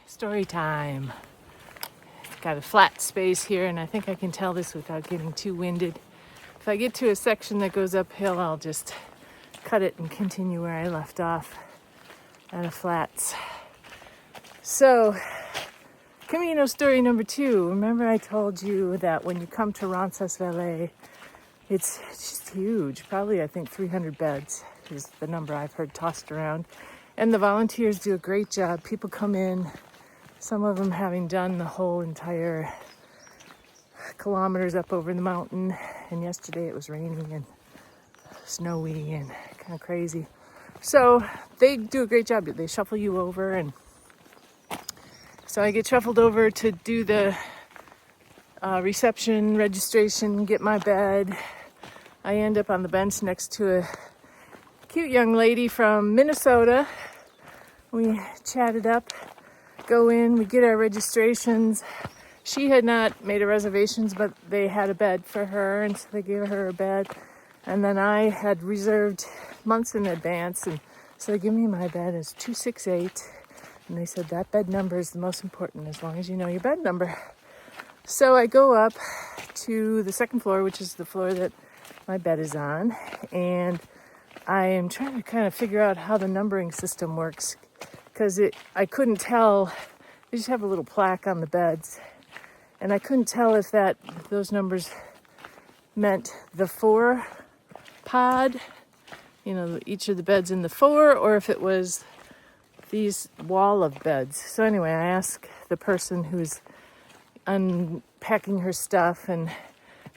Story time. Got a flat space here, and I think I can tell this without getting too winded. If I get to a section that goes uphill, I'll just cut it and continue where I left off at a flats. So, Camino story number 2. Remember I told you that when you come to Roncesvalles, it's just huge. Probably, I think, 300 beds is the number I've heard tossed around. And the volunteers do a great job. People come in, some of them having done the whole entire kilometers up over the mountain. And yesterday it was raining and snowy and kind of crazy. So they do a great job. They shuffle you over, and so I get shuffled over to do the reception, registration, get my bed. I end up on the bench next to a cute young lady from Minnesota. We chatted up, go in, we get our registrations. She had not made a reservations, but they had a bed for her, and so they gave her a bed. And then I had reserved months in advance, and so they give me my bed as 268. And they said that bed number is the most important as long as you know your bed number. So I go up to the second floor, which is the floor that my bed is on, and I am trying to kind of figure out how the numbering system works, because I couldn't tell. They just have a little plaque on the beds, and I couldn't tell if those numbers meant the 4 pod, each of the beds in the 4, or if it was these wall of beds. So anyway, I asked the person who's unpacking her stuff, and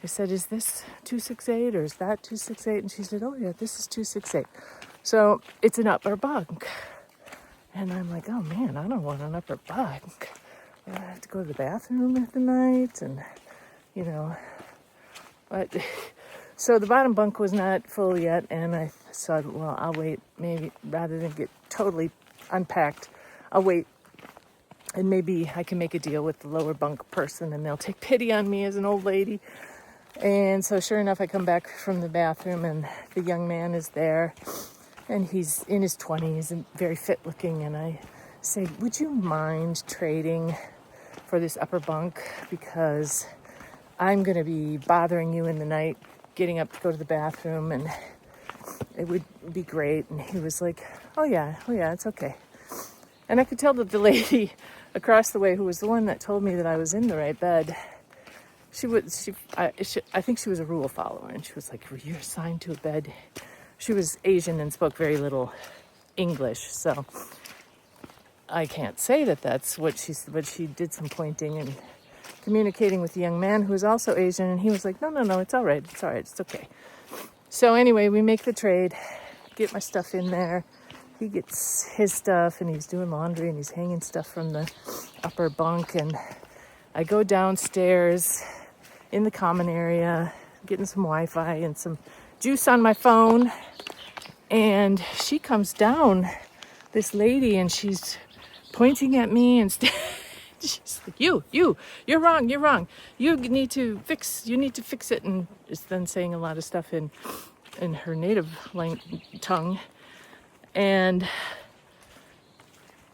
I said, is this 268 or is that 268? And she said, oh yeah, this is 268. So it's an upper bunk. And I'm like, oh man, I don't want an upper bunk. I have to go to the bathroom at the night, and but so the bottom bunk was not full yet, and I said, well, I'll wait, maybe rather than get totally unpacked, I'll wait, and maybe I can make a deal with the lower bunk person and they'll take pity on me as an old lady. And so sure enough, I come back from the bathroom, and the young man is there, and he's in his 20s and very fit looking, and I say, would you mind trading for this upper bunk, because I'm going to be bothering you in the night getting up to go to the bathroom, and it would be great. And he was like, oh yeah, it's okay. And I could tell that the lady across the way, who was the one that told me that I was in the right bed, I think she was a rule follower, and she was like, you're assigned to a bed. She was Asian and spoke very little English, so I can't say that that's what but she did some pointing and communicating with the young man, who was also Asian, and he was like, no, it's all right, it's okay. So anyway, we make the trade, get my stuff in there. He gets his stuff, and he's doing laundry, and he's hanging stuff from the upper bunk, and I go downstairs in the common area, getting some Wi-Fi and some juice on my phone, and she comes down, this lady, and she's pointing at me, and she's like, you're wrong, you need to fix it, and is then saying a lot of stuff in her native tongue, and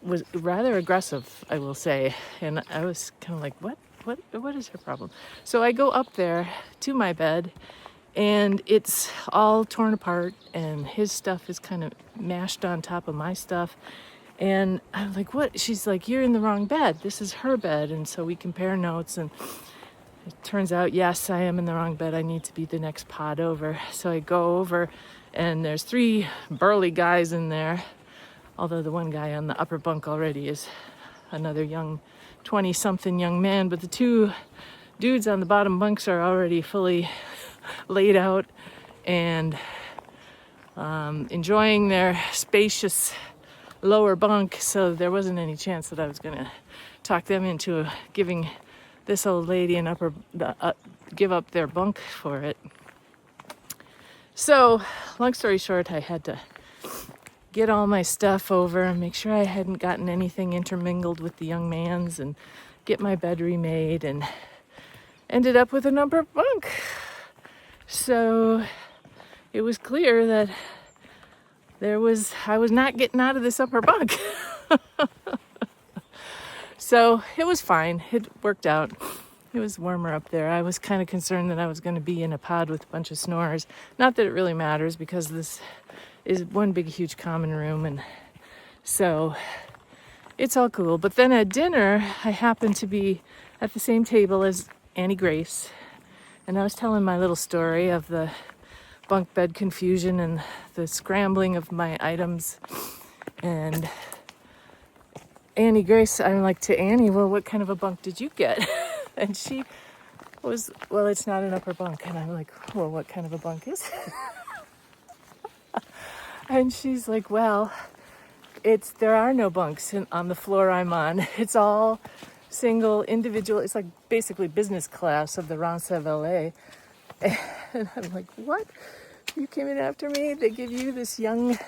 was rather aggressive, I will say. And I was kind of like, what is her problem? So I go up there to my bed, and it's all torn apart, and his stuff is kind of mashed on top of my stuff. And I'm like, what? She's like, you're in the wrong bed. This is her bed. And so we compare notes, and it turns out, yes, I am in the wrong bed. I need to be the next pod over. So I go over, and there's 3 burly guys in there, although the one guy on the upper bunk already is another young 20-something young man, but the 2 dudes on the bottom bunks are already fully laid out and enjoying their spacious lower bunk, so there wasn't any chance that I was going to talk them into giving this old lady an give up their bunk for it. So, long story short, I had to get all my stuff over and make sure I hadn't gotten anything intermingled with the young man's, and get my bed remade, and ended up with an upper bunk. So it was clear that I was not getting out of this upper bunk. So it was fine. It worked out. It was warmer up there. I was kind of concerned that I was going to be in a pod with a bunch of snorers. Not that it really matters because this is one big, huge common room. And so it's all cool. But then at dinner, I happened to be at the same table as Annie Grace. And I was telling my little story of the bunk bed confusion and the scrambling of my items. And Annie Grace, I'm like to Annie, well, what kind of a bunk did you get? And she was, well, it's not an upper bunk. And I'm like, well, what kind of a bunk is it? And she's like, well, there are no bunks on the floor I'm on. It's all single, individual. It's like basically business class of the Ransa LA. And I'm like, what? You came in after me? They give you this young...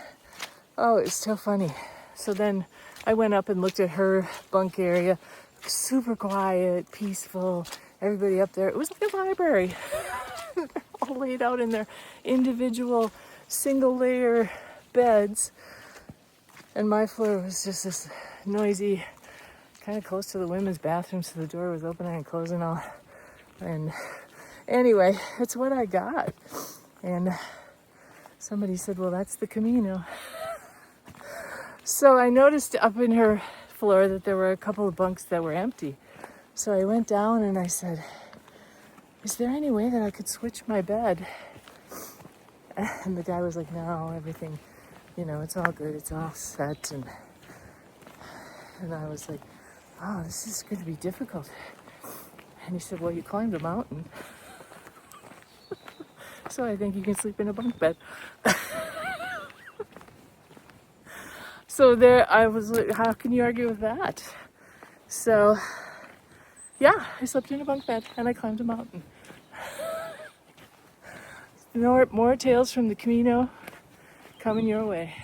Oh, it's so funny. So then I went up and looked at her bunk area. Super quiet, peaceful. Everybody up there. It was like a library. All laid out in their individual single layer beds. And my floor was just this noisy, kind of close to the women's bathroom, so the door was opening and closing all. And anyway, it's what I got. And somebody said, well, that's the Camino. So I noticed up in her floor that there were a couple of bunks that were empty. So I went down and I said, is there any way that I could switch my bed? And the guy was like, no, everything, it's all good. It's all set. And I was like, oh, this is going to be difficult. And he said, well, you climbed a mountain. So I think you can sleep in a bunk bed. So there I was like, how can you argue with that? So yeah, I slept in a bunk bed and I climbed a mountain. More tales from the Camino coming your way.